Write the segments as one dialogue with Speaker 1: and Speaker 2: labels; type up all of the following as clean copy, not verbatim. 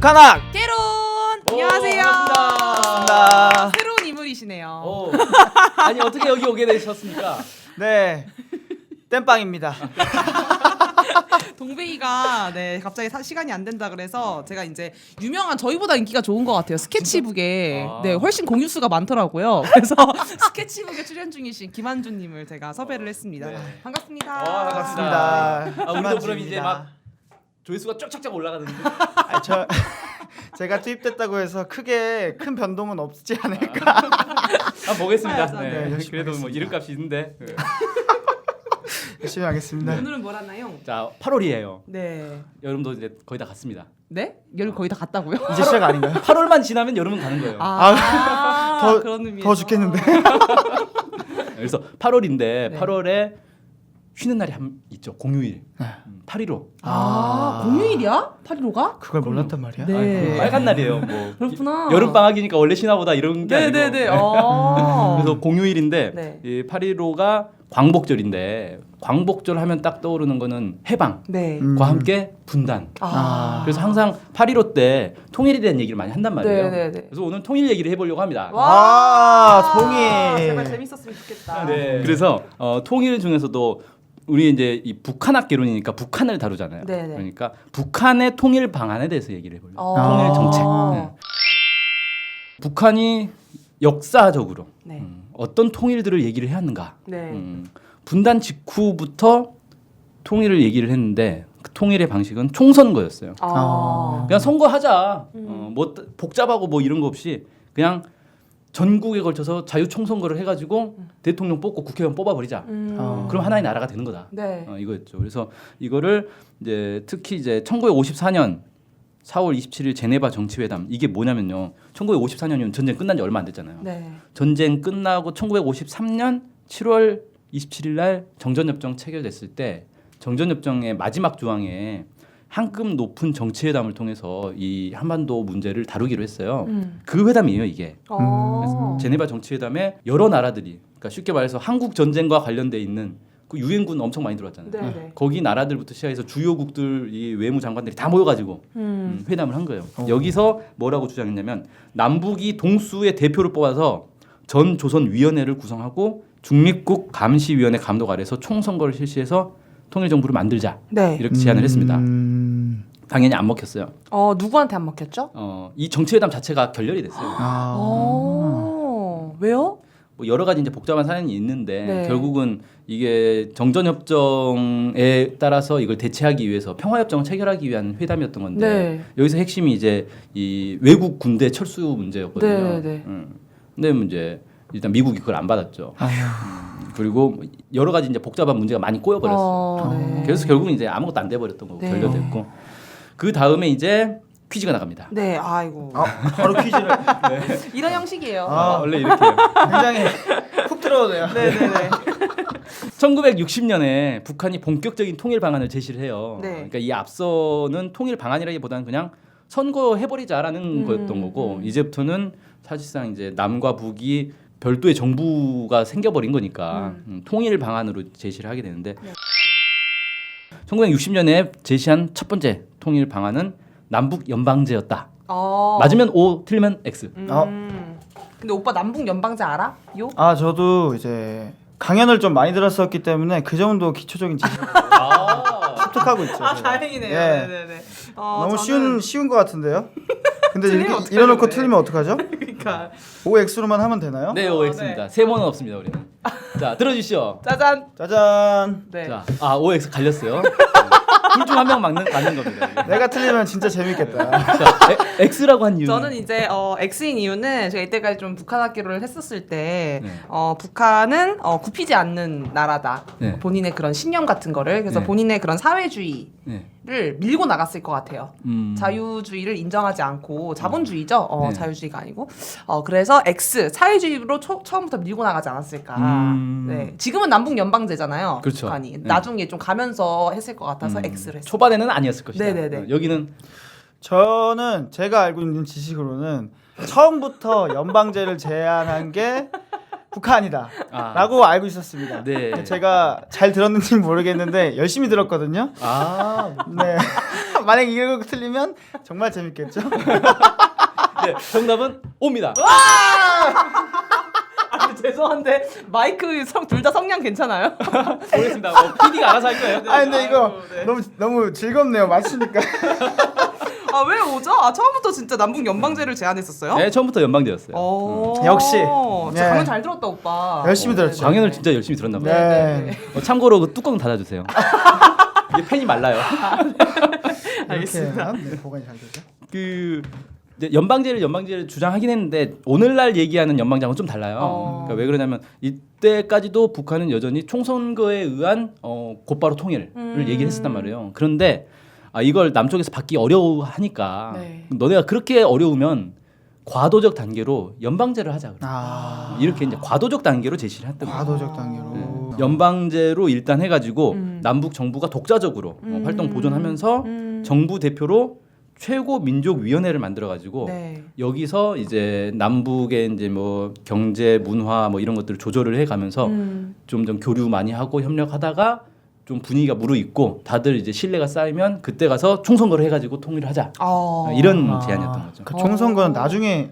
Speaker 1: 북한학
Speaker 2: 개론! 안녕하세요.
Speaker 3: 반갑습니다.
Speaker 2: 새로운 인물이시네요.
Speaker 3: 아니 어떻게 여기 오게 되셨습니까?
Speaker 1: 네 땜빵입니다.
Speaker 2: 동백이가 갑자기 시간이 안 된다 그래서 제가 이제 유명한 저희보다 인기가 좋은 것 같아요. 스케치북에 훨씬 공유 수가 많더라고요. 그래서 스케치북에 출연 중이신 김한준님을 제가 섭외를 했습니다.
Speaker 3: 네.
Speaker 2: 반갑습니다.
Speaker 1: 반갑습니다.
Speaker 3: 우리도 그럼 이제 막 조회수가 쫙쫙쫙 올라가는데.
Speaker 1: 제가 투입됐다고 해서 크게 큰 변동은 없지 않을까.
Speaker 3: 보겠습니다.
Speaker 1: 네, 열심히
Speaker 3: 그래도 뭐
Speaker 1: 하겠습니다.
Speaker 3: 이름값이 있는데.
Speaker 1: 열심히 하겠습니다.
Speaker 2: 오늘은 뭘 하나요?
Speaker 3: 자, 8월이에요.
Speaker 2: 네.
Speaker 3: 여름도 이제 거의 다 갔습니다.
Speaker 2: 네? 여름 거의 다 갔다고요?
Speaker 1: 이제 시작 아닌가요?
Speaker 3: 8월만 지나면 여름은 가는 거예요.
Speaker 2: 그런 의미에서.
Speaker 1: 더 죽겠는데.
Speaker 3: 그래서 8월인데
Speaker 2: 네.
Speaker 3: 8월에 쉬는 날이 있죠. 공휴일. 8.15.
Speaker 2: 공휴일이야? 8.15가?
Speaker 1: 그걸 몰랐단 말이야?
Speaker 2: 네.
Speaker 3: 빨간 날이에요. 뭐
Speaker 2: 그렇구나.
Speaker 3: 여름 방학이니까 원래 쉬나보다 이런 게 아니고.
Speaker 2: 네네네.
Speaker 3: 그래서 공휴일인데
Speaker 2: 네.
Speaker 3: 이 8.15가 광복절인데 광복절 하면 딱 떠오르는 거는 해방과
Speaker 2: 네.
Speaker 3: 함께 분단. 그래서 항상 8.15 때 통일에 대한 얘기를 많이 한단 말이에요.
Speaker 2: 네네네.
Speaker 3: 그래서 오늘 통일 얘기를 해보려고 합니다.
Speaker 1: 통일.
Speaker 2: 제발 재밌었으면 좋겠다.
Speaker 3: 네. 그래서 통일 중에서도 우리 이제 이 북한학 개론이니까 북한을 다루잖아요.
Speaker 2: 네네.
Speaker 3: 그러니까 북한의 통일 방안에 대해서 얘기를 해보려고.
Speaker 2: 통일
Speaker 3: 정책. 북한이 역사적으로
Speaker 2: 네.
Speaker 3: 어떤 통일들을 얘기를 해야 하는가.
Speaker 2: 네.
Speaker 3: 분단 직후부터 통일을 얘기를 했는데 그 통일의 방식은 총선거였어요. 그냥 선거하자. 뭐 복잡하고 뭐 이런 거 없이 그냥 전국에 걸쳐서 자유 총선거를 해가지고 대통령 뽑고 국회의원 뽑아버리자. 그럼 하나의 나라가 되는 거다.
Speaker 2: 네.
Speaker 3: 이거였죠. 그래서 이거를 이제 특히 이제 1954년 4월 27일 제네바 정치회담 이게 뭐냐면요. 1954년이면 전쟁 끝난 지 얼마 안 됐잖아요.
Speaker 2: 네.
Speaker 3: 전쟁 끝나고 1953년 7월 27일 날 정전협정 체결됐을 때 정전협정의 마지막 조항에 한급 높은 정치회담을 통해서 이 한반도 문제를 다루기로 했어요. 그 회담이에요, 이게. 그래서 제네바 정치회담에 여러 나라들이, 그러니까 쉽게 말해서 한국 전쟁과 관련돼 있는 그 유엔군 엄청 많이 들어왔잖아요.
Speaker 2: 네.
Speaker 3: 거기 나라들부터 시작해서 주요국들 이 외무장관들이 다 모여가지고 회담을 한 거예요. 여기서 뭐라고 주장했냐면 남북이 동수의 대표를 뽑아서 전 조선 위원회를 구성하고 중립국 감시위원회 감독 아래서 총선거를 실시해서 통일 정부를 만들자.
Speaker 2: 네.
Speaker 3: 이렇게 제안을 했습니다. 당연히 안 먹혔어요.
Speaker 2: 누구한테 안 먹혔죠?
Speaker 3: 이 정치회담 자체가 결렬이 됐어요.
Speaker 2: 왜요?
Speaker 3: 뭐 여러 가지 이제 복잡한 사연이 있는데
Speaker 2: 네.
Speaker 3: 결국은 이게 정전협정에 따라서 이걸 대체하기 위해서 평화협정을 체결하기 위한 회담이었던 건데
Speaker 2: 네.
Speaker 3: 여기서 핵심이 이제 이 외국 군대 철수 문제였거든요.
Speaker 2: 네.
Speaker 3: 근데 이제 일단 미국이 그걸 안 받았죠. 그리고 여러 가지 이제 복잡한 문제가 많이 꼬여버렸어요.
Speaker 2: 네.
Speaker 3: 그래서 결국은 이제 아무것도 안 돼버렸던 거고
Speaker 2: 네.
Speaker 3: 결렬됐고 그 다음에 이제 퀴즈가 나갑니다.
Speaker 2: 네. 아이고.
Speaker 1: 바로 퀴즈를.
Speaker 2: 이런 형식이에요.
Speaker 3: 원래 이렇게 해요.
Speaker 1: 굉장히 훅 들어오네요.
Speaker 2: 네네네.
Speaker 3: 1960년에 북한이 본격적인 통일 방안을 제시를 해요.
Speaker 2: 네.
Speaker 3: 그러니까 이 앞서는 통일 방안이라기보다는 그냥 선거해버리자라는 거였던 거고 이제부터는 사실상 이제 남과 북이 별도의 정부가 생겨버린 거니까 통일 방안으로 제시를 하게 되는데 1960년에 제시한 첫 번째 통일 방안은 남북 연방제였다. 맞으면 O, 틀리면 X.
Speaker 2: 근데 오빠 남북 연방제 알아? 요?
Speaker 1: 저도 이제 강연을 좀 많이 들었었기 때문에 그 정도 기초적인 지식을 습득하고 있죠. 제가.
Speaker 2: 다행이네요.
Speaker 1: 예.
Speaker 2: 네네네.
Speaker 1: 너무 쉬운 것 같은데요? 근데
Speaker 2: 틀리면
Speaker 1: 이렇게
Speaker 2: 어떡하려고
Speaker 1: 이러놓고
Speaker 2: 그래.
Speaker 1: 틀리면 어떡하죠?
Speaker 2: 그러니까.
Speaker 1: OX로만 하면 되나요?
Speaker 3: 네, OX입니다. 세 번은 없습니다, 우리는. 자, 들어주시죠.
Speaker 2: 짜잔.
Speaker 1: 짜잔.
Speaker 2: 네.
Speaker 3: 자, OX 갈렸어요. 둘 중 한 명 맞는 겁니다. 이게.
Speaker 1: 내가 틀리면 진짜 재밌겠다.
Speaker 3: 자, X라고 한 이유는
Speaker 2: 저는 이제 X인 이유는 제가 이때까지 좀 북한 학교를 했었을 때
Speaker 3: 네.
Speaker 2: 북한은 굽히지 않는 나라다.
Speaker 3: 네.
Speaker 2: 본인의 그런 신념 같은 거를 그래서
Speaker 3: 네.
Speaker 2: 본인의 그런 사회주의를
Speaker 3: 네.
Speaker 2: 밀고 나갔을 것 같아요. 자유주의를 인정하지 않고 자본주의죠.
Speaker 3: 네.
Speaker 2: 자유주의가 아니고 그래서 X 사회주의로 처음부터 밀고 나가지 않았을까. 네. 지금은 남북 연방제잖아요.
Speaker 3: 그렇죠.
Speaker 2: 북한이
Speaker 3: 네.
Speaker 2: 나중에 좀 가면서 했을 것 같아서 X를 했어요.
Speaker 3: 초반에는 아니었을 것이다.
Speaker 2: 네네네.
Speaker 3: 여기는
Speaker 1: 저는 제가 알고 있는 지식으로는 처음부터 연방제를 제안한 게 북한이다
Speaker 3: 아.
Speaker 1: 라고 알고 있었습니다.
Speaker 3: 네.
Speaker 1: 제가 잘 들었는지 모르겠는데 열심히 들었거든요.
Speaker 3: 아,
Speaker 1: 네. 만약 이거 틀리면 정말 재밌겠죠?
Speaker 3: 네, 정답은 옵니다.
Speaker 2: 아, 죄송한데 마이크 둘 다 성량 괜찮아요?
Speaker 3: 모르겠습니다. PD가 알아서 할 거예요.
Speaker 1: 아 근데 이거
Speaker 2: 아이고, 네.
Speaker 1: 너무 즐겁네요. 맞추니까.
Speaker 2: 아 왜 오죠? 아 처음부터 진짜 남북 연방제를 제안했었어요?
Speaker 3: 네, 처음부터 연방제였어요.
Speaker 1: 역시.
Speaker 2: 진짜
Speaker 1: 네.
Speaker 2: 강연 잘 들었다 오빠.
Speaker 1: 열심히 들었죠.
Speaker 3: 강연을 진짜 열심히 들었나 봐요.
Speaker 1: 네.
Speaker 3: 참고로 그 뚜껑 닫아주세요. 이게 펜이 말라요.
Speaker 2: 알겠습니다.
Speaker 1: 이렇게, 네, 보관이 잘 되죠.
Speaker 3: 그 이제 연방제를 주장하긴 했는데 오늘날 얘기하는 연방제하고는 좀 달라요. 그러니까 왜 그러냐면 이때까지도 북한은 여전히 총선거에 의한 곧바로 통일을 얘기를 했었단 말이에요. 그런데 이걸 남쪽에서 받기 어려워하니까
Speaker 2: 네.
Speaker 3: 너네가 그렇게 어려우면 과도적 단계로 연방제를 하자. 그래요. 이렇게 이제 과도적 단계로 제시를 했던 거예요.
Speaker 1: 과도적 단계로.
Speaker 3: 연방제로 일단 해가지고 남북 정부가 독자적으로 활동 보존하면서 정부 대표로 최고 민족 위원회를 만들어 가지고
Speaker 2: 네.
Speaker 3: 여기서 이제 남북의 이제 뭐 경제 문화 뭐 이런 것들을 조절을 해 가면서 좀 교류 많이 하고 협력하다가 좀 분위기가 무르익고 다들 이제 신뢰가 쌓이면 그때 가서 총선거를 해 가지고 통일을 하자. 이런 제안이었던 거죠.
Speaker 1: 그 총선거는 나중에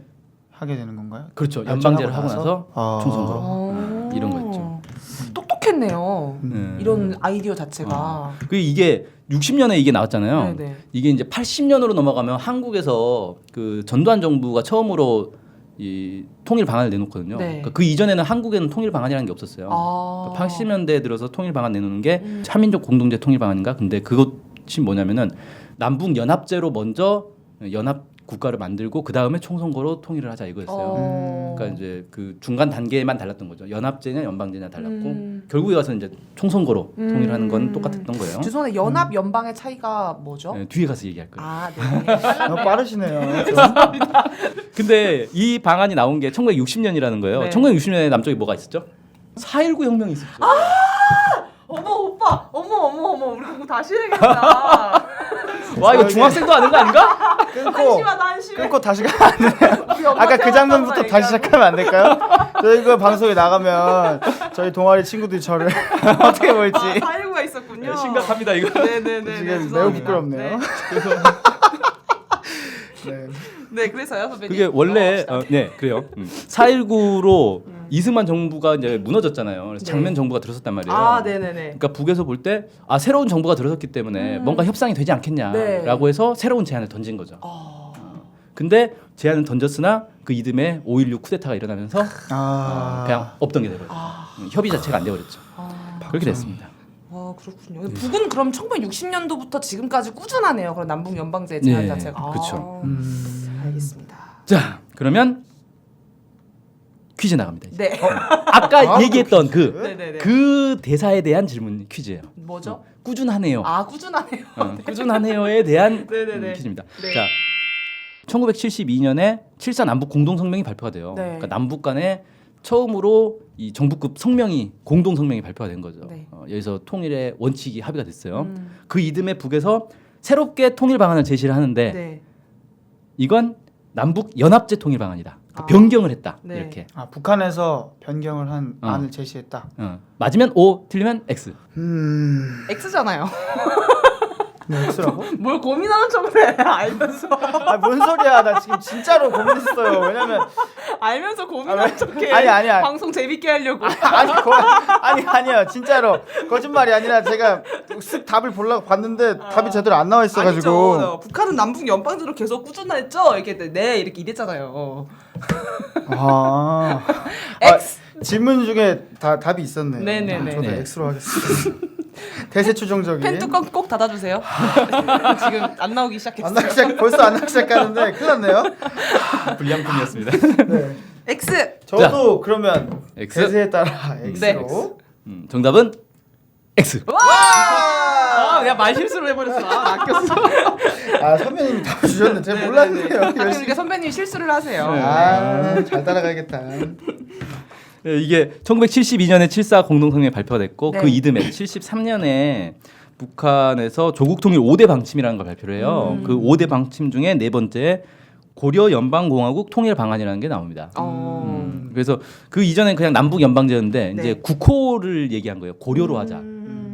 Speaker 1: 하게 되는 건가요?
Speaker 3: 그렇죠. 연방제를 하고 나서
Speaker 1: 아.
Speaker 3: 총선거로 이런 거였죠.
Speaker 2: 똑똑했네요.
Speaker 3: 네.
Speaker 2: 이런 아이디어 자체가.
Speaker 3: 그 이게 60년에 이게 나왔잖아요.
Speaker 2: 네네.
Speaker 3: 이게 이제 80년으로 넘어가면 한국에서 그 전두환 정부가 처음으로 이 통일 방안을 내놓거든요.
Speaker 2: 네.
Speaker 3: 그러니까 그 이전에는 한국에는 통일 방안이라는 게 없었어요. 그러니까 80년대에 들어서 통일 방안 내놓는 게 한민족 공동체 통일 방안인가? 근데 그것이 뭐냐면은 남북 연합제로 먼저 연합 국가를 만들고 그 다음에 총선거로 통일을 하자 이거였어요. 그러니까 이제 그 중간 단계만 달랐던 거죠. 연합제냐 연방제냐 달랐고 결국에 가서 이제 총선거로 통일하는 건 똑같았던 거예요.
Speaker 2: 죄송한데 연합 연방의 차이가 뭐죠?
Speaker 3: 네, 뒤에 가서 얘기할 거예요.
Speaker 2: 아, 네.
Speaker 1: 너무 빠르시네요.
Speaker 3: 근데 이 방안이 나온 게 1960년이라는 거예요.
Speaker 2: 네.
Speaker 3: 1960년에 남쪽에 뭐가 있었죠? 4.19 혁명이 있었죠.
Speaker 2: 어머 오빠, 어머, 우리 공부 다시 해야겠다.
Speaker 3: 와 이거 중학생도 아는 거 아닌가?
Speaker 1: 끊고 다시 가면 안 돼요. 아까 그 장면부터 다시 시작하면 안 될까요? 저희 그 방송에 나가면 저희 동아리 친구들이 저를 어떻게 볼지
Speaker 2: 4.19가 있었군요.
Speaker 3: 심각합니다 이거.
Speaker 2: 네네네.
Speaker 1: 지금 매우 부끄럽네요. 네.
Speaker 2: 네, 그래서요 선배님.
Speaker 3: 그게 원래 네 그래요. 4.19로 이승만 정부가 이제 무너졌잖아요. 그래서
Speaker 2: 네.
Speaker 3: 장면 정부가 들어섰단 말이에요.
Speaker 2: 아, 네네네.
Speaker 3: 그러니까 북에서 볼 때 새로운 정부가 들어섰기 때문에 뭔가 협상이 되지 않겠냐라고
Speaker 2: 네.
Speaker 3: 해서 새로운 제안을 던진 거죠. 근데 제안을 던졌으나 그 이듬해 5.16 쿠데타가 일어나면서 그냥 없던 게 돼버렸죠. 협의 자체가 안 돼버렸죠. 그렇게 됐습니다.
Speaker 2: 아, 그렇군요. 북은 그럼 1960년도부터 지금까지 꾸준하네요. 그런 남북 연방제 제안
Speaker 3: 네,
Speaker 2: 자체가.
Speaker 3: 그쵸.
Speaker 2: 알겠습니다.
Speaker 3: 자 그러면 퀴즈 나갑니다. 이제.
Speaker 2: 네.
Speaker 3: 아까 얘기했던
Speaker 2: 네네네.
Speaker 3: 그 대사에 대한 질문 퀴즈예요.
Speaker 2: 뭐죠?
Speaker 3: 꾸준하네요.
Speaker 2: 꾸준하네요.
Speaker 3: 꾸준하네요에 대한
Speaker 2: 네네네.
Speaker 3: 퀴즈입니다.
Speaker 2: 네.
Speaker 3: 자, 1972년에 7.4 남북 공동 성명이 발표가 돼요.
Speaker 2: 네.
Speaker 3: 그러니까 남북 간에 처음으로 이 정부급 성명이 공동 성명이 발표가 된 거죠.
Speaker 2: 네.
Speaker 3: 여기서 통일의 원칙이 합의가 됐어요. 그 이듬해 북에서 새롭게 통일 방안을 제시를 하는데
Speaker 2: 네.
Speaker 3: 이건 남북 연합제 통일 방안이다. 그러니까 변경을 했다.
Speaker 2: 네.
Speaker 3: 이렇게.
Speaker 1: 북한에서 변경을 한 안을 제시했다.
Speaker 3: 맞으면 O, 틀리면 X.
Speaker 2: X잖아요.
Speaker 1: 네, X라고?
Speaker 2: 뭘 고민하는 척을 해. 알면서.
Speaker 1: 뭔 소리야? 나 지금 진짜로 고민했어요. 왜냐면
Speaker 2: 알면서 고민하는 척해.
Speaker 1: 아니야.
Speaker 2: 방송 재밌게 하려고.
Speaker 1: 아니요. 진짜로 거짓말이 아니라 제가 쓱 답을 보려고 봤는데 답이 제대로 안 나와 있어가지고.
Speaker 2: 아니죠. 북한은 남북 연방제로 계속 꾸준했죠. 이렇게 네 이렇게 이랬잖아요. X.
Speaker 1: 질문 중에 답이 있었네.
Speaker 2: 네네네.
Speaker 1: 저도
Speaker 3: 네.
Speaker 1: X로 하겠습니다. 대세 추종적인.
Speaker 2: 펜 뚜껑 꼭 닫아주세요. 지금 안 나오기 시작했어요.
Speaker 1: 벌써 안 나기 시작하는데 큰일 났네요.
Speaker 3: 불량품이었습니다.
Speaker 1: 네.
Speaker 2: X.
Speaker 1: 저도 그러면
Speaker 3: X.
Speaker 1: 대세에 따라 X로.
Speaker 3: 정답은 X.
Speaker 2: 내가 말 실수를 해버렸어. 아꼈어.
Speaker 1: 선배님이 답을 주셨는데 제가 몰랐네요.
Speaker 2: 그러니까 선배님 실수를 하세요.
Speaker 1: 잘 따라가야겠다.
Speaker 3: 네, 이게 1972년에 7.4 공동성명이 발표가 됐고
Speaker 2: 네.
Speaker 3: 그 이듬해 73년에 북한에서 조국 통일 5대 방침이라는 걸 발표를 해요. 그 5대 방침 중에 네 번째 고려 연방공화국 통일 방안이라는 게 나옵니다.
Speaker 2: 어.
Speaker 3: 그래서 그 이전엔 그냥 남북 연방제였는데
Speaker 2: 네.
Speaker 3: 이제 국호를 얘기한 거예요. 고려로 하자.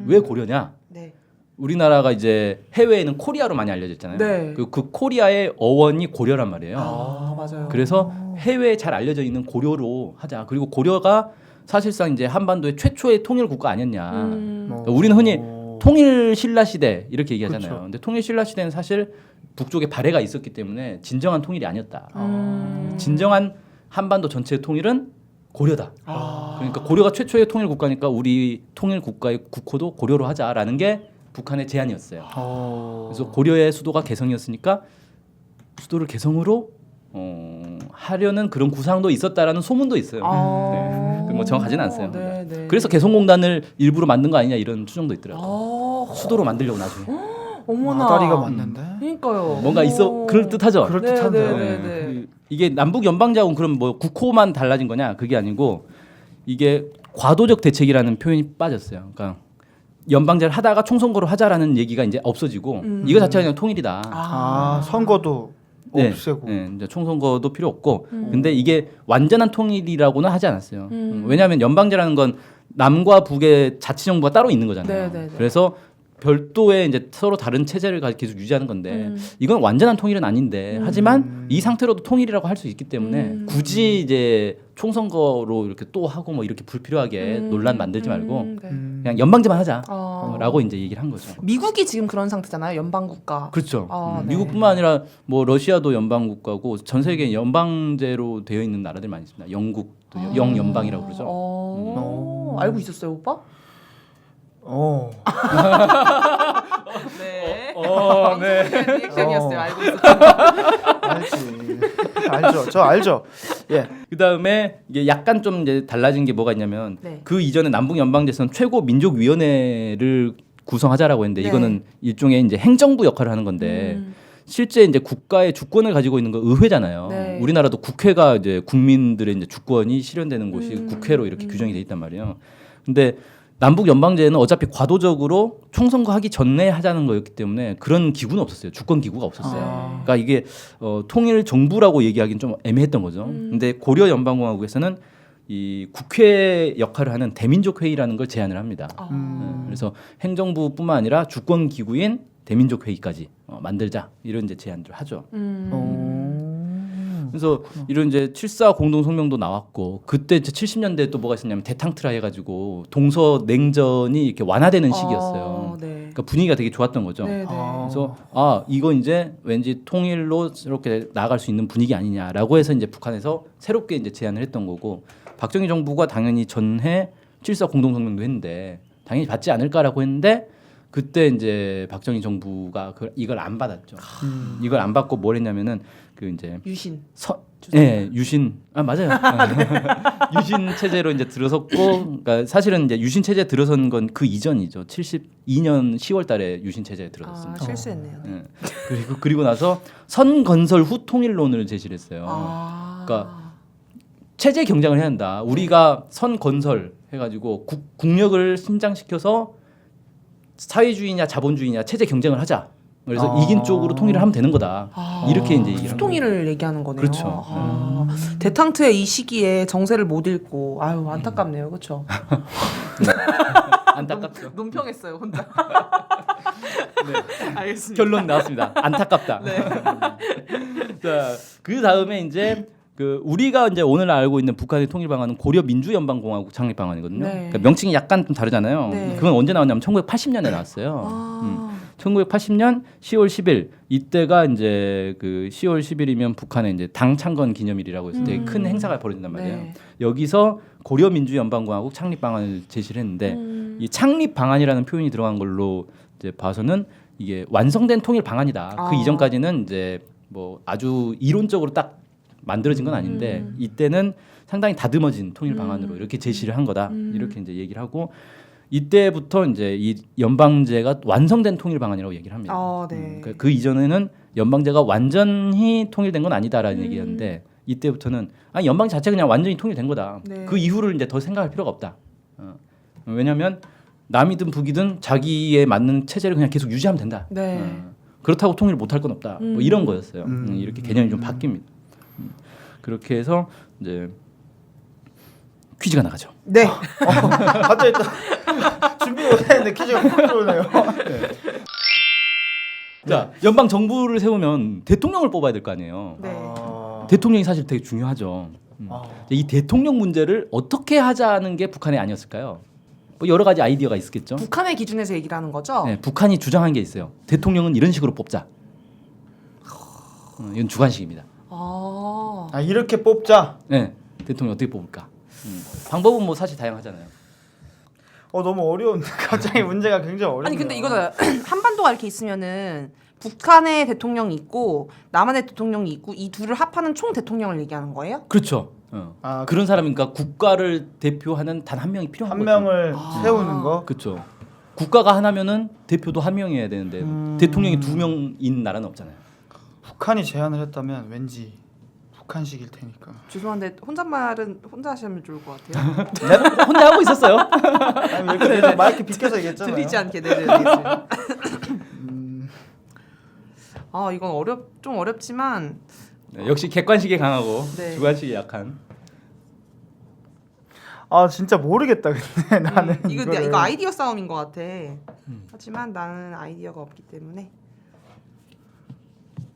Speaker 3: 왜 고려냐?
Speaker 2: 네.
Speaker 3: 우리나라가 이제 해외에는 코리아로 많이 알려졌잖아요.
Speaker 2: 네.
Speaker 3: 그 코리아의 어원이 고려란 말이에요.
Speaker 2: 아, 맞아요.
Speaker 3: 그래서 해외에 잘 알려져 있는 고려로 하자. 그리고 고려가 사실상 이제 한반도의 최초의 통일 국가 아니었냐. 그러니까 우리는 흔히 통일 신라 시대 이렇게 얘기하잖아요.
Speaker 1: 그쵸.
Speaker 3: 근데 통일 신라 시대는 사실 북쪽에 발해가 있었기 때문에 진정한 통일이 아니었다. 진정한 한반도 전체의 통일은 고려다. 그러니까 고려가 최초의 통일 국가니까 우리 통일 국가의 국호도 고려로 하자라는 게 북한의 제안이었어요. 그래서 고려의 수도가 개성이었으니까 수도를 개성으로 하려는 그런 구상도 있었다라는 소문도 있어요. 네. 뭐 정확하지는 않아요.
Speaker 2: 네, 네.
Speaker 3: 그래서 개성공단을 일부러 만든 거 아니냐 이런 추정도 있더라고요. 수도로 만들려고 나중에.
Speaker 2: 어머나.
Speaker 1: 아다리가 맞는데.
Speaker 2: 그러니까요.
Speaker 3: 뭔가 있어 그럴 듯하죠.
Speaker 1: 그럴 듯한데요.
Speaker 2: 네.
Speaker 3: 이게 남북 연방제하고 그럼 뭐 국호만 달라진 거냐? 그게 아니고 이게 과도적 대책이라는 표현이 빠졌어요. 그러니까 연방제를 하다가 총선거로 하자라는 얘기가 이제 없어지고 이거 자체가 그냥 통일이다.
Speaker 1: 선거도
Speaker 3: 네,
Speaker 1: 없애고.
Speaker 3: 네, 이제 총선거도 필요 없고. 근데 이게 완전한 통일이라고는 하지 않았어요. 왜냐하면 연방제라는 건 남과 북의 자치정부가 따로 있는 거잖아요.
Speaker 2: 네.
Speaker 3: 그래서 별도의 이제 서로 다른 체제를 계속 유지하는 건데 이건 완전한 통일은 아닌데 하지만 이 상태로도 통일이라고 할 수 있기 때문에 굳이 이제 총선거로 이렇게 또 하고 뭐 이렇게 불필요하게 논란 만들지 말고 그냥 연방제만 하자라고 이제 얘기를 한 거죠.
Speaker 2: 미국이 지금 그런 상태잖아요. 연방국가.
Speaker 3: 그렇죠.
Speaker 2: 네.
Speaker 3: 미국뿐만 아니라 뭐 러시아도 연방국가고 전 세계 연방제로 되어 있는 나라들 많이 있습니다. 영국도 영연방이라고 그러죠.
Speaker 2: 알고 있었어요, 오빠? 네.
Speaker 3: 네.
Speaker 2: 리액션이었어요. 알고 있었어요.
Speaker 1: 알지. 알죠. 저 알죠. 예.
Speaker 3: 그다음에 이게 약간 좀 이제 달라진 게 뭐가 있냐면
Speaker 2: 네.
Speaker 3: 그 이전에 남북 연방제에서는 최고 민족 위원회를 구성하자라고 했는데
Speaker 2: 네.
Speaker 3: 이거는 일종의 이제 행정부 역할을 하는 건데 실제 이제 국가의 주권을 가지고 있는 거 의회잖아요.
Speaker 2: 네.
Speaker 3: 우리나라도 국회가 이제 국민들의 이제 주권이 실현되는 곳이 국회로 이렇게 규정이 돼 있단 말이에요. 근데 남북 연방제는 어차피 과도적으로 총선거 하기 전에 하자는 거였기 때문에 그런 기구는 없었어요. 주권 기구가 없었어요. 그러니까 이게 통일 정부라고 얘기하기는 좀 애매했던 거죠. 근데 고려 연방공화국에서는 이 국회 역할을 하는 대민족 회의라는 걸 제안을 합니다. 그래서 행정부뿐만 아니라 주권 기구인 대민족 회의까지 만들자 이런 이제 제안을 하죠. 그래서 이런 이제 7.4 공동 성명도 나왔고 그때 이제 70년대에 또 뭐가 있었냐면 대탕트라 해가지고 동서 냉전이 이렇게 완화되는 시기였어요.
Speaker 2: 네.
Speaker 3: 그러니까 분위기가 되게 좋았던 거죠.
Speaker 2: 네.
Speaker 3: 그래서 이거 이제 왠지 통일로 이렇게 나아갈 수 있는 분위기 아니냐라고 해서 이제 북한에서 새롭게 이제 제안을 했던 거고 박정희 정부가 당연히 전해 7.4 공동 성명도 했는데 당연히 받지 않을까라고 했는데 그때 이제 박정희 정부가 이걸 안 받았죠. 이걸 안 받고 뭘 했냐면은 그 이제
Speaker 2: 유신.
Speaker 3: 네, 유신. 맞아요. 유신 체제로 이제 들어섰고, 그러니까 사실은 이제 유신 체제 에 들어선 건 그 이전이죠. 72년 10월달에 유신 체제에 들어섰습니다.
Speaker 2: 실수했네요.
Speaker 3: 네. 그리고 나서 선건설 후 통일론을 제시를 했어요. 그러니까 체제 경쟁을 해야 한다. 우리가 선건설 해가지고 국력을 신장시켜서 사회주의냐 자본주의냐 체제 경쟁을 하자. 그래서 이긴 쪽으로 통일을 하면 되는 거다. 이렇게 이제 얘기를
Speaker 2: 수통일을 얘기하는 거네요.
Speaker 3: 그렇죠.
Speaker 2: 대탕트의 이 시기에 정세를 못 읽고 안타깝네요. 그렇죠?
Speaker 3: 안타깝죠.
Speaker 2: 논평했어요, 혼자.
Speaker 3: 네.
Speaker 2: 알겠습니다.
Speaker 3: 결론 나왔습니다. 안타깝다.
Speaker 2: 네.
Speaker 3: 자, 그 다음에 이제 그 우리가 이제 오늘 알고 있는 북한의 통일 방안은 고려 민주연방공화국 창립 방안이거든요.
Speaker 2: 네.
Speaker 3: 그러니까 명칭이 약간 좀 다르잖아요.
Speaker 2: 네.
Speaker 3: 그건 언제 나왔냐면 1980년에 나왔어요. 1980년 10월 10일 이때가 이제 그 10월 10일이면 북한의 이제 당 창건 기념일이라고 해서 되게 큰 행사가 벌어진단 말이에요.
Speaker 2: 네.
Speaker 3: 여기서 고려 민주연방공화국 창립 방안을 제시를 했는데 이 창립 방안이라는 표현이 들어간 걸로 이제 봐서는 이게 완성된 통일 방안이다. 그 이전까지는 이제 뭐 아주 이론적으로 딱 만들어진 건 아닌데 이때는 상당히 다듬어진 통일 방안으로 이렇게 제시를 한 거다. 이렇게 이제 얘기를 하고 이때부터 이제 이 연방제가 완성된 통일 방안이라고 얘기를 합니다.
Speaker 2: 네.
Speaker 3: 그 이전에는 연방제가 완전히 통일된 건 아니다라는 얘기였는데 이때부터는 연방 자체 그냥 완전히 통일된 거다.
Speaker 2: 네.
Speaker 3: 그 이후를 이제 더 생각할 필요가 없다. 왜냐하면 남이든 북이든 자기에 맞는 체제를 그냥 계속 유지하면 된다.
Speaker 2: 네.
Speaker 3: 그렇다고 통일을 못할 건 없다. 뭐 이런 거였어요. 이렇게 개념이 좀 바뀝니다. 그렇게 해서 이제 퀴즈가 나가죠.
Speaker 2: 네.
Speaker 1: 갑자기 또 준비 못했는데 퀴즈가 훅 들어오네요.
Speaker 3: 자, 연방 정부를 세우면 대통령을 뽑아야 될 거 아니에요.
Speaker 2: 네.
Speaker 3: 대통령이 사실 되게 중요하죠. 이 대통령 문제를 어떻게 하자는 게 북한이 아니었을까요? 뭐 여러 가지 아이디어가 있었겠죠.
Speaker 2: 북한의 기준에서 얘기를 하는 거죠?
Speaker 3: 네, 북한이 주장한 게 있어요. 대통령은 이런 식으로 뽑자. 이건 주관식입니다.
Speaker 2: 아.
Speaker 1: 이렇게 뽑자.
Speaker 3: 네, 대통령 어떻게 뽑을까? 방법은 뭐 사실 다양하잖아요.
Speaker 1: 너무 어려운데 갑자기 문제가 굉장히 어렵네요.
Speaker 2: 아니 근데 이거는 한반도가 이렇게 있으면은 북한의 대통령이 있고 남한의 대통령이 있고 이 둘을 합하는 총 대통령을 얘기하는 거예요?
Speaker 3: 그렇죠. 그런 사람이니까 국가를 대표하는 단 한 명이 필요한
Speaker 1: 한
Speaker 3: 거죠.
Speaker 1: 명을 세우는 거.
Speaker 3: 그렇죠. 국가가 하나면은 대표도 한 명이어야 되는데 대통령이 2명인 나라는 없잖아요.
Speaker 1: 북한이 제안을 했다면 왠지 북한식일 테니까.
Speaker 2: 죄송한데 혼잣말은 혼자 하시면 좋을 것 같아요.
Speaker 3: 내가 혼자 하고 있었어요.
Speaker 1: 아니 이렇게 마이크 비켜서 얘기했잖아요.
Speaker 2: 들리지 않게 내려드리겠습니다. 아 이건 좀 어렵지만
Speaker 3: 네, 역시 객관식이 강하고
Speaker 2: 네.
Speaker 3: 주관식이 약한.
Speaker 1: 진짜 모르겠다 근데 나는
Speaker 2: 이거 아이디어 싸움인 것 같아. 하지만 나는 아이디어가 없기 때문에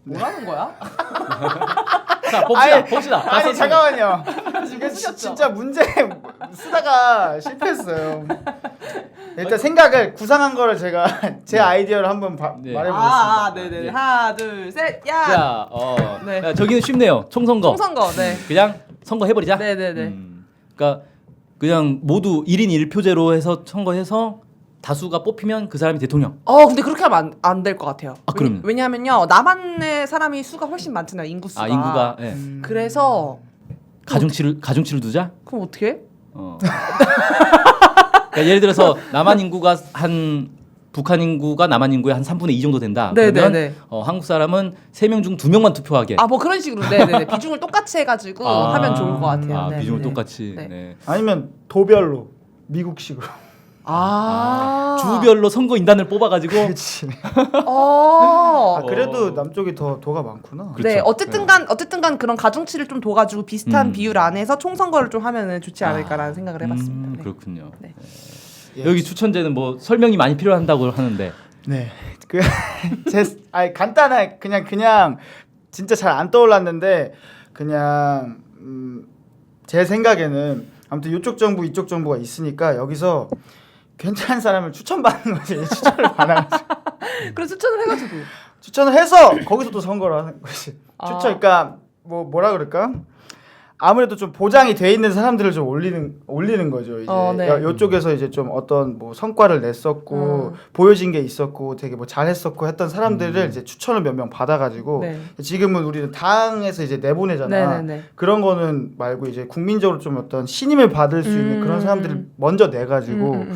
Speaker 2: 뭐라는 거야?
Speaker 3: 자, 봅시다. 다
Speaker 1: 아니
Speaker 3: 썼습니다.
Speaker 1: 잠깐만요. 지금 진짜 문제 쓰다가 실패했어요. 일단 생각을 구상한 거를 제가 제 아이디어를 한번
Speaker 3: 네.
Speaker 1: 말해보겠습니다.
Speaker 2: 네네.
Speaker 3: 네.
Speaker 2: 하나, 둘, 셋, 야.
Speaker 3: 자,
Speaker 2: 네.
Speaker 3: 야, 저기는 쉽네요. 총선거.
Speaker 2: 총선거. 네.
Speaker 3: 그냥 선거 해버리자.
Speaker 2: 네네네.
Speaker 3: 그러니까 그냥 모두 1인 1표제로 해서 선거해서 다수가 뽑히면 그 사람이 대통령.
Speaker 2: 근데 그렇게 하면 안 될 것 같아요.
Speaker 3: 그럼요.
Speaker 2: 왜냐하면요 남한의 사람이 수가 훨씬 많잖아요. 인구수가.
Speaker 3: 인구가 예.
Speaker 2: 그래서
Speaker 3: 가중치를 두자.
Speaker 2: 그럼 어떻게 해?
Speaker 3: 그러니까 예를 들어서 북한 인구가 남한 인구의 한 3분의 2 정도 된다. 그러면
Speaker 2: 네네네.
Speaker 3: 한국 사람은 3명 중 2명만 투표하게.
Speaker 2: 뭐 그런 식으로 네네네 비중을 똑같이 해가지고 하면 좋을 것 같아요. 네네네.
Speaker 3: 비중을 똑같이.
Speaker 2: 네.
Speaker 3: 네.
Speaker 1: 아니면 도별로 미국식으로.
Speaker 3: 주별로 선거 인단을 뽑아가지고.
Speaker 1: 그렇지. 그래도 남쪽이 더 도가 많구나.
Speaker 3: 그렇죠.
Speaker 2: 네, 어쨌든간 그런 가중치를 좀 둬가지고 비슷한 비율 안에서 총선거를 좀 하면은 좋지 않을까라는 생각을 해봤습니다. 네.
Speaker 3: 그렇군요.
Speaker 2: 네.
Speaker 3: 여기 추천제는 뭐 설명이 많이 필요한다고 하는데.
Speaker 1: 네. 간단한 그냥 진짜 잘 안 떠올랐는데 그냥 제 생각에는 아무튼 이쪽 정부 이쪽 정부가 있으니까 여기서 괜찮은 사람을 추천받는 거지. 추천을 받아가지고.
Speaker 2: 그래서 추천을 해가지고
Speaker 1: 추천을 해서 거기서 또 선거를 하는 거지. 추천, 그러니까 뭐라 그럴까? 아무래도 좀 보장이 돼 있는 사람들을 좀 올리는 거죠. 이제
Speaker 2: 네.
Speaker 1: 이쪽에서 이제 좀 어떤 뭐 성과를 냈었고 보여진 게 있었고 되게 뭐 잘했었고 했던 사람들을 이제 추천을 몇 명 받아가지고
Speaker 2: 네.
Speaker 1: 지금은 우리는 당에서 이제 내보내잖아.
Speaker 2: 네네네.
Speaker 1: 그런 거는 말고 이제 국민적으로 좀 어떤 신임을 받을 수 있는 그런 사람들을 먼저 내가지고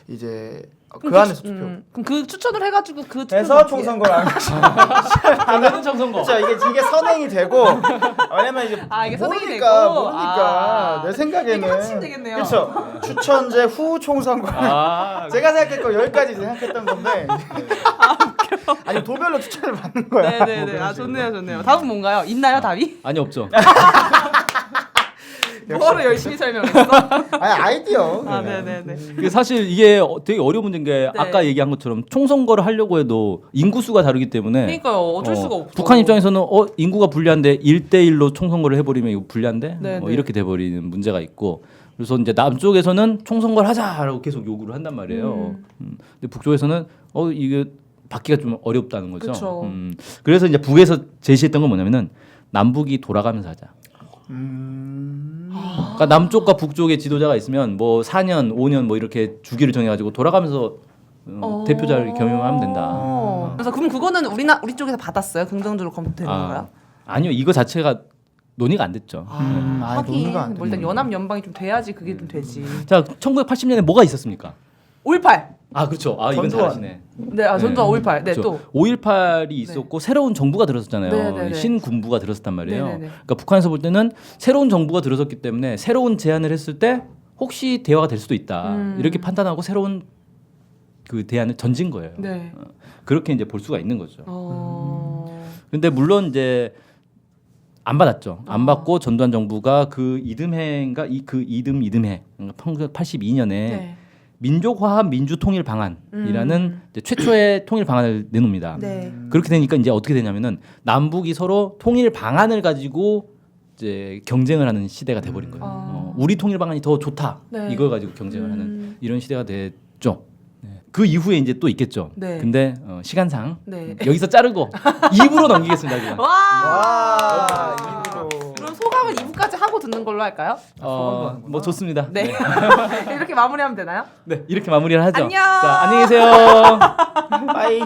Speaker 1: 이제 그 안에서 투표.
Speaker 2: 그럼 그 추천을 해가지고 그
Speaker 1: 해서 총선거를 하는 거죠.
Speaker 3: 당연히 총선거.
Speaker 1: 그렇죠. 이게 선행이 되고 왜냐면 이제
Speaker 2: 이게 선행이
Speaker 1: 모르니까
Speaker 2: 되고?
Speaker 1: 내 생각에는
Speaker 2: 이게 합치면 되겠네요.
Speaker 1: 그렇죠. 추천제 후 총선거. 제가 생각했고 여기까지 생각했던 건데. 아니 도별로 추천을 받는 거야.
Speaker 2: 네네네.
Speaker 1: 뭐 그런 식으로.
Speaker 2: 좋네요. 다음은 뭔가요? 있나요 답이?
Speaker 3: 아니 없죠.
Speaker 2: 뭐로 열심히 설명했어?
Speaker 1: 아이디어.
Speaker 2: 네네네.
Speaker 3: 사실 이게 되게 어려운 문제인 게
Speaker 2: 네.
Speaker 3: 아까 얘기한 것처럼 총선거를 하려고 해도 인구수가 다르기 때문에
Speaker 2: 그러니까요. 어쩔 수가 없어.
Speaker 3: 북한 입장에서는 인구가 불리한데 1대1로 총선거를 해버리면 이거 불리한데
Speaker 2: 네, 네.
Speaker 3: 이렇게 돼버리는 문제가 있고 그래서 이제 남쪽에서는 총선거를 하자라고 계속 요구를 한단 말이에요. 근데 북쪽에서는 이게 받기가 좀 어렵다는 거죠.
Speaker 2: 그쵸.
Speaker 3: 그래서 이제 북에서 제시했던 건 뭐냐면은 남북이 돌아가면서 하자. 그러니까 남쪽과 북쪽의 지도자가 있으면 뭐 4년, 5년 뭐 이렇게 주기를 정해가지고 돌아가면서 대표자를 겸임하면 된다.
Speaker 2: 그래서 그럼 그거는 우리 쪽에서 받았어요? 긍정적으로 검토되는 건가요?
Speaker 3: 아니요, 이거 자체가 논의가 안 됐죠.
Speaker 2: 하긴
Speaker 1: 논의가 안
Speaker 2: 뭐 일단 연합 연방이 좀 돼야지 그게 좀 되지.
Speaker 3: 자, 1980년에 뭐가 있었습니까?
Speaker 2: 5.18.
Speaker 3: 그렇죠. 이건
Speaker 1: 전두환.
Speaker 3: 잘하시네.
Speaker 2: 네, 전두환 5.18. 네,
Speaker 3: 그렇죠.
Speaker 2: 또
Speaker 3: 5.18이 있었고 새로운 정부가 들어섰잖아요.
Speaker 2: 네네네.
Speaker 3: 신군부가 들어섰단 말이에요.
Speaker 2: 네네네.
Speaker 3: 그러니까 북한에서 볼 때는 새로운 정부가 들어섰기 때문에 새로운 제안을 했을 때 혹시 대화가 될 수도 있다. 이렇게 판단하고 새로운 그 대안을 던진 거예요.
Speaker 2: 네.
Speaker 3: 그렇게 이제 볼 수가 있는 거죠.
Speaker 2: 어.
Speaker 3: 근데 물론 이제 안 받았죠. 안 받고 전두환 정부가 그 이듬해인가 그 이듬해 1982년에
Speaker 2: 네.
Speaker 3: 민족화합 민주통일 방안이라는 이제 최초의 통일 방안을 내놓습니다.
Speaker 2: 네.
Speaker 3: 그렇게 되니까 이제 어떻게 되냐면은 남북이 서로 통일 방안을 가지고 이제 경쟁을 하는 시대가 돼버린 거예요. 우리 통일 방안이 더 좋다.
Speaker 2: 네.
Speaker 3: 이걸 가지고 경쟁을 하는 이런 시대가 됐죠. 네. 그 이후에 이제 또 있겠죠.
Speaker 2: 네.
Speaker 3: 근데 시간상
Speaker 2: 네.
Speaker 3: 여기서 자르고 2부로 넘기겠습니다. 그냥.
Speaker 1: 와, 입으로.
Speaker 2: 그럼 소감은 2부까지 하고 듣는 걸로 할까요?
Speaker 3: 뭐 좋습니다.
Speaker 2: 네. 이렇게 마무리하면 되나요?
Speaker 3: 네, 이렇게 마무리를 하죠.
Speaker 2: 안녕.
Speaker 3: 자, 안녕히 계세요.
Speaker 1: 빠이.